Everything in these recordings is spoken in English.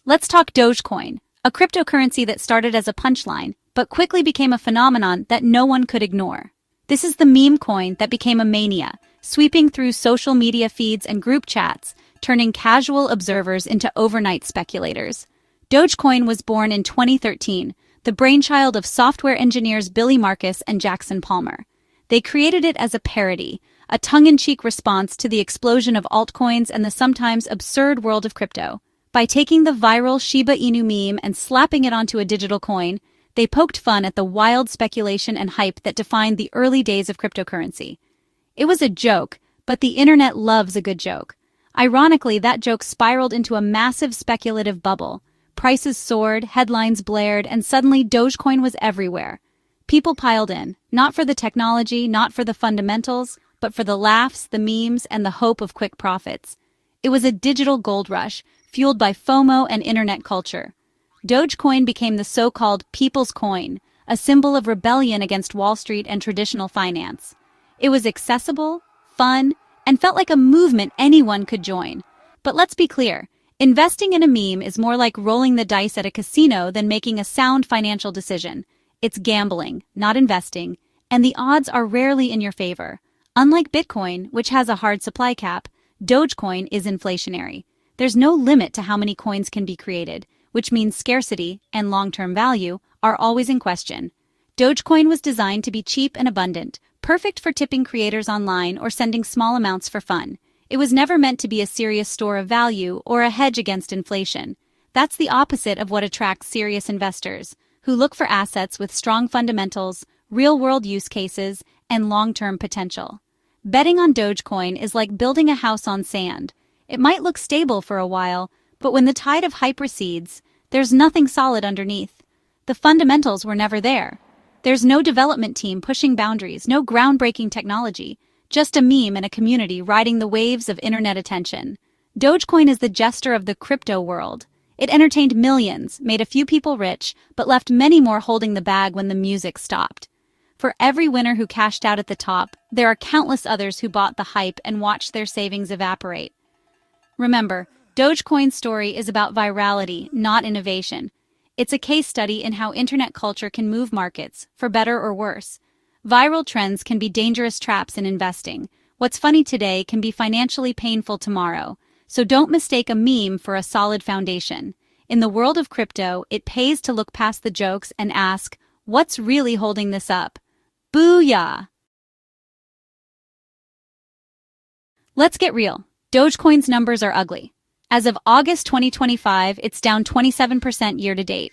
Let's talk Dogecoin, a cryptocurrency that started as a punchline, but quickly became a phenomenon that no one could ignore. This is the meme coin that became a mania, sweeping through social media feeds and group chats, turning casual observers into overnight speculators. Dogecoin was born in 2013, the brainchild of software engineers Billy Marcus and Jackson Palmer. They created it as a parody, a tongue-in-cheek response to the explosion of altcoins and the sometimes absurd world of crypto. By taking the viral Shiba Inu meme and slapping it onto a digital coin, they poked fun at the wild speculation and hype that defined the early days of cryptocurrency. It was a joke, but the internet loves a good joke. Ironically, that joke spiraled into a massive speculative bubble. Prices soared, headlines blared, and suddenly Dogecoin was everywhere. People piled in, not for the technology, not for the fundamentals, but for the laughs, the memes, and the hope of quick profits. It was a digital gold rush, fueled by FOMO and internet culture. Dogecoin became the so-called people's coin, a symbol of rebellion against Wall Street and traditional finance. It was accessible, fun, and felt like a movement anyone could join. But let's be clear, investing in a meme is more like rolling the dice at a casino than making a sound financial decision. It's gambling, not investing, and the odds are rarely in your favor. Unlike Bitcoin, which has a hard supply cap, Dogecoin is inflationary. There's no limit to how many coins can be created, which means scarcity and long-term value are always in question. Dogecoin was designed to be cheap and abundant, perfect for tipping creators online or sending small amounts for fun. It was never meant to be a serious store of value or a hedge against inflation. That's the opposite of what attracts serious investors, who look for assets with strong fundamentals, real-world use cases, and long-term potential. Betting on Dogecoin is like building a house on sand. It might look stable for a while, but when the tide of hype recedes, there's nothing solid underneath. The fundamentals were never there. There's no development team pushing boundaries, no groundbreaking technology, just a meme and a community riding the waves of internet attention. Dogecoin is the jester of the crypto world. It entertained millions, made a few people rich, but left many more holding the bag when the music stopped. For every winner who cashed out at the top, there are countless others who bought the hype and watched their savings evaporate. Remember, Dogecoin's story is about virality, not innovation. It's a case study in how internet culture can move markets, for better or worse. Viral trends can be dangerous traps in investing. What's funny today can be financially painful tomorrow. So don't mistake a meme for a solid foundation. In the world of crypto, it pays to look past the jokes and ask, what's really holding this up? Booyah! Let's get real. Dogecoin's numbers are ugly. As of August 2025, it's down 27% year-to-date.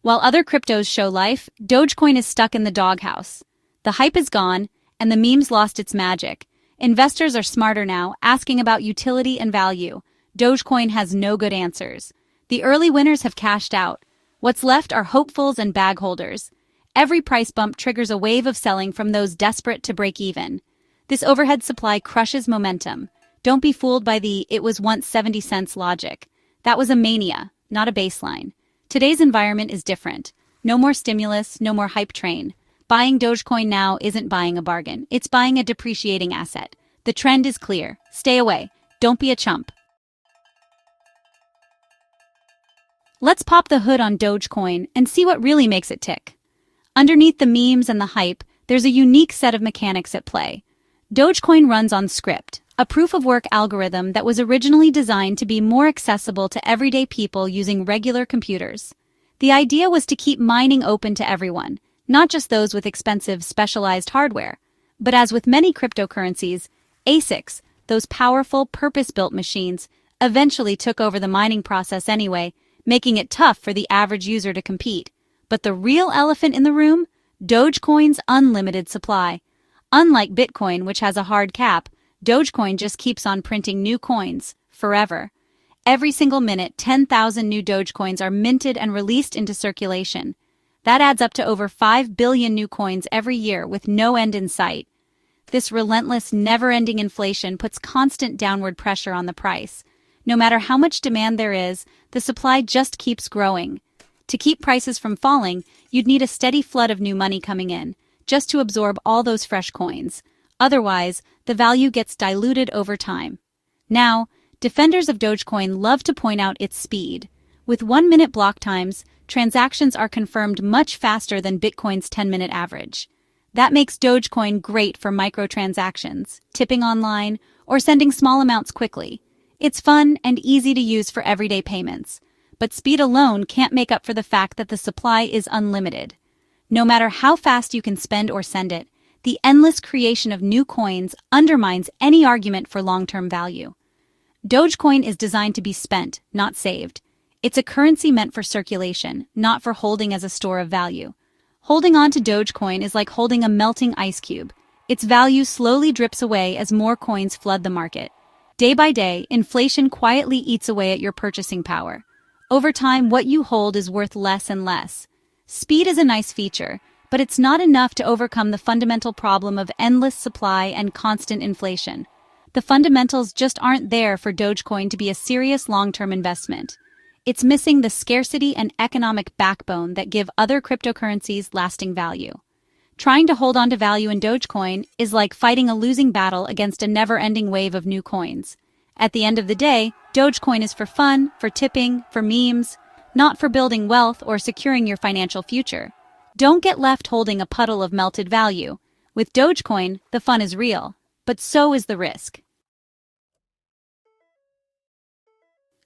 While other cryptos show life, Dogecoin is stuck in the doghouse. The hype is gone, and the memes lost its magic. Investors are smarter now, asking about utility and value. Dogecoin has no good answers. The early winners have cashed out. What's left are hopefuls and bag holders. Every price bump triggers a wave of selling from those desperate to break even. This overhead supply crushes momentum. Don't be fooled by the "it was once 70 cents" logic. That was a mania, not a baseline. Today's environment is different. No more stimulus, no more hype train. Buying Dogecoin now isn't buying a bargain. It's buying a depreciating asset. The trend is clear. Stay away. Don't be a chump. Let's pop the hood on Dogecoin and see what really makes it tick. Underneath the memes and the hype, there's a unique set of mechanics at play. Dogecoin runs on Script, a proof-of-work algorithm that was originally designed to be more accessible to everyday people using regular computers. The idea was to keep mining open to everyone, not just those with expensive, specialized hardware. But as with many cryptocurrencies, ASICs, those powerful, purpose-built machines, eventually took over the mining process anyway, making it tough for the average user to compete. But the real elephant in the room? Dogecoin's unlimited supply. Unlike Bitcoin, which has a hard cap, Dogecoin just keeps on printing new coins, forever. Every single minute, 10,000 new Dogecoins are minted and released into circulation. That adds up to over 5 billion new coins every year with no end in sight. This relentless, never-ending inflation puts constant downward pressure on the price. No matter how much demand there is, the supply just keeps growing. To keep prices from falling, you'd need a steady flood of new money coming in, just to absorb all those fresh coins. Otherwise, the value gets diluted over time. Now, defenders of Dogecoin love to point out its speed. With 1-minute block times, transactions are confirmed much faster than Bitcoin's 10-minute average. That makes Dogecoin great for microtransactions, tipping online, or sending small amounts quickly. It's fun and easy to use for everyday payments. But speed alone can't make up for the fact that the supply is unlimited. No matter how fast you can spend or send it, the endless creation of new coins undermines any argument for long-term value. Dogecoin is designed to be spent, not saved. It's a currency meant for circulation, not for holding as a store of value. Holding on to Dogecoin is like holding a melting ice cube. Its value slowly drips away as more coins flood the market. Day by day, inflation quietly eats away at your purchasing power. Over time, what you hold is worth less and less. Speed is a nice feature, but it's not enough to overcome the fundamental problem of endless supply and constant inflation. The fundamentals just aren't there for Dogecoin to be a serious long-term investment. It's missing the scarcity and economic backbone that give other cryptocurrencies lasting value. Trying to hold on to value in Dogecoin is like fighting a losing battle against a never-ending wave of new coins. At the end of the day, Dogecoin is for fun, for tipping, for memes, not for building wealth or securing your financial future. Don't get left holding a puddle of melted value. With Dogecoin, the fun is real, but so is the risk.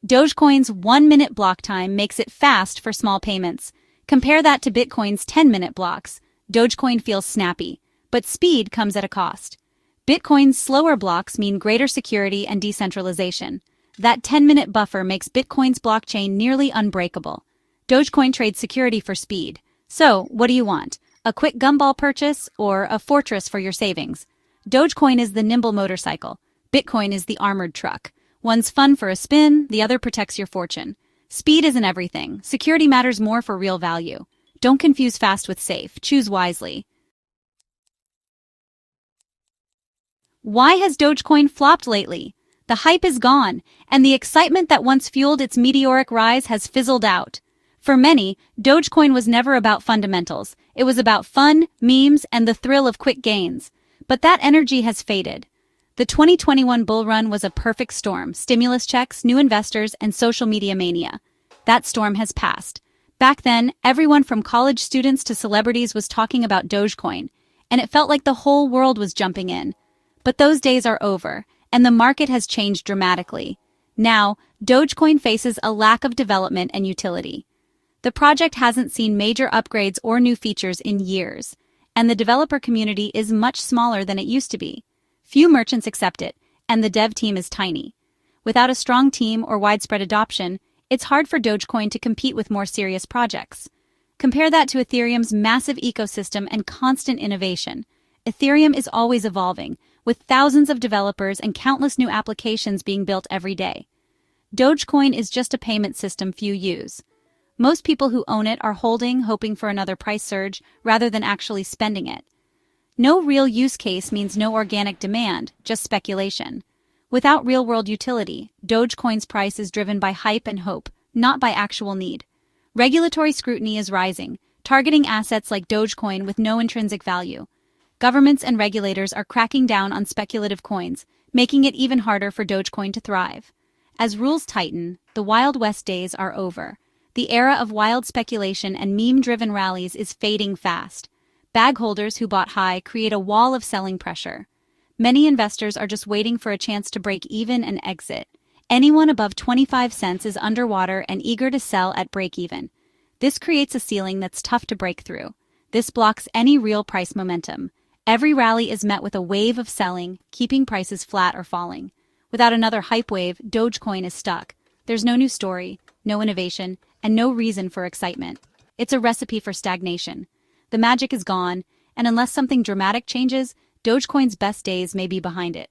Dogecoin's 1-minute block time makes it fast for small payments. Compare that to Bitcoin's 10-minute blocks. Dogecoin feels snappy, but speed comes at a cost. Bitcoin's slower blocks mean greater security and decentralization. That 10-minute buffer makes Bitcoin's blockchain nearly unbreakable. Dogecoin trades security for speed. So, what do you want? A quick gumball purchase or a fortress for your savings? Dogecoin is the nimble motorcycle. Bitcoin is the armored truck. One's fun for a spin, the other protects your fortune. Speed isn't everything. Security matters more for real value. Don't confuse fast with safe. Choose wisely. Why has Dogecoin flopped lately? The hype is gone, and the excitement that once fueled its meteoric rise has fizzled out. For many, Dogecoin was never about fundamentals. It was about fun, memes, and the thrill of quick gains. But that energy has faded. The 2021 bull run was a perfect storm: stimulus checks, new investors, and social media mania. That storm has passed. Back then, everyone from college students to celebrities was talking about Dogecoin, and it felt like the whole world was jumping in. But those days are over, and the market has changed dramatically. Now, Dogecoin faces a lack of development and utility. The project hasn't seen major upgrades or new features in years, and the developer community is much smaller than it used to be. Few merchants accept it, and the dev team is tiny. Without a strong team or widespread adoption, it's hard for Dogecoin to compete with more serious projects. Compare that to Ethereum's massive ecosystem and constant innovation. Ethereum is always evolving, with thousands of developers and countless new applications being built every day. Dogecoin is just a payment system few use. Most people who own it are holding, hoping for another price surge, rather than actually spending it. No real use case means no organic demand, just speculation. Without real-world utility, Dogecoin's price is driven by hype and hope, not by actual need. Regulatory scrutiny is rising, targeting assets like Dogecoin with no intrinsic value. Governments and regulators are cracking down on speculative coins, making it even harder for Dogecoin to thrive. As rules tighten, the Wild West days are over. The era of wild speculation and meme-driven rallies is fading fast. Bag holders who bought high create a wall of selling pressure. Many investors are just waiting for a chance to break even and exit. Anyone above 25 cents is underwater and eager to sell at break-even. This creates a ceiling that's tough to break through. This blocks any real price momentum. Every rally is met with a wave of selling, keeping prices flat or falling. Without another hype wave, Dogecoin is stuck. There's no new story, no innovation, and no reason for excitement. It's a recipe for stagnation. The magic is gone, and unless something dramatic changes, Dogecoin's best days may be behind it.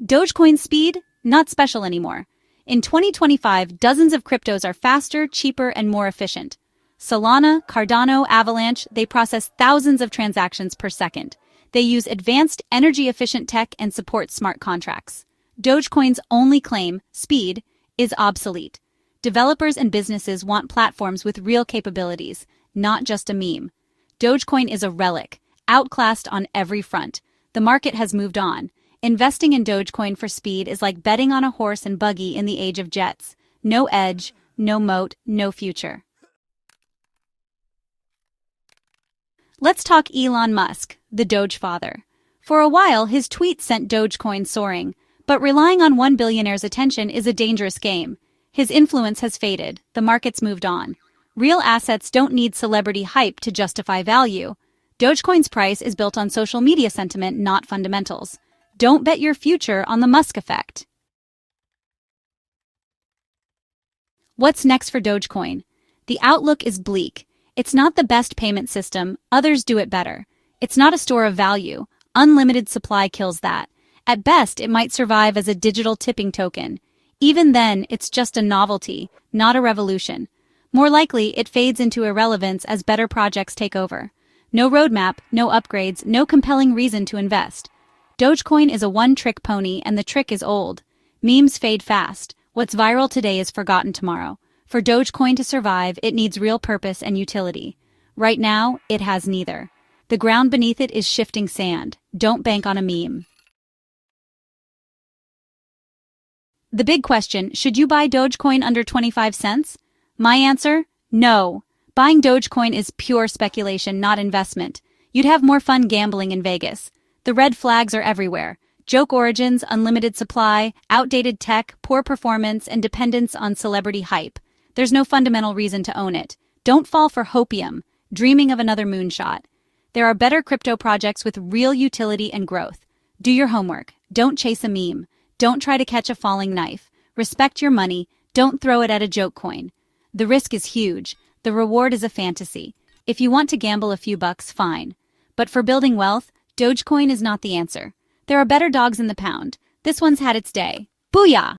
Dogecoin speed? Not special anymore. In 2025, dozens of cryptos are faster, cheaper, and more efficient. Solana, Cardano, Avalanche, they process thousands of transactions per second. They use advanced, energy-efficient tech and support smart contracts. Dogecoin's only claim, speed, is obsolete. Developers and businesses want platforms with real capabilities, not just a meme. Dogecoin is a relic, outclassed on every front. The market has moved on. Investing in Dogecoin for speed is like betting on a horse and buggy in the age of jets. No edge, no moat, no future. Let's talk Elon Musk, the Doge father. For a while, his tweets sent Dogecoin soaring, but relying on one billionaire's attention is a dangerous game. His influence has faded, the market's moved on. Real assets don't need celebrity hype to justify value. Dogecoin's price is built on social media sentiment, not fundamentals. Don't bet your future on the Musk effect. What's next for Dogecoin? The outlook is bleak. It's not the best payment system, others do it better. It's not a store of value. Unlimited supply kills that. At best, it might survive as a digital tipping token. Even then, it's just a novelty, not a revolution. More likely, it fades into irrelevance as better projects take over. No roadmap, no upgrades, no compelling reason to invest. Dogecoin is a one-trick pony, and the trick is old. Memes fade fast. What's viral today is forgotten tomorrow. For Dogecoin to survive, it needs real purpose and utility. Right now, it has neither. The ground beneath it is shifting sand. Don't bank on a meme. The big question, should you buy Dogecoin under 25 cents? My answer? No. Buying Dogecoin is pure speculation, not investment. You'd have more fun gambling in Vegas. The red flags are everywhere. Joke origins, unlimited supply, outdated tech, poor performance, and dependence on celebrity hype. There's no fundamental reason to own it. Don't fall for hopium, dreaming of another moonshot. There are better crypto projects with real utility and growth. Do your homework. Don't chase a meme. Don't try to catch a falling knife. Respect your money. Don't throw it at a joke coin. The risk is huge. The reward is a fantasy. If you want to gamble a few bucks, fine. But for building wealth, Dogecoin is not the answer. There are better dogs in the pound. This one's had its day. Booyah!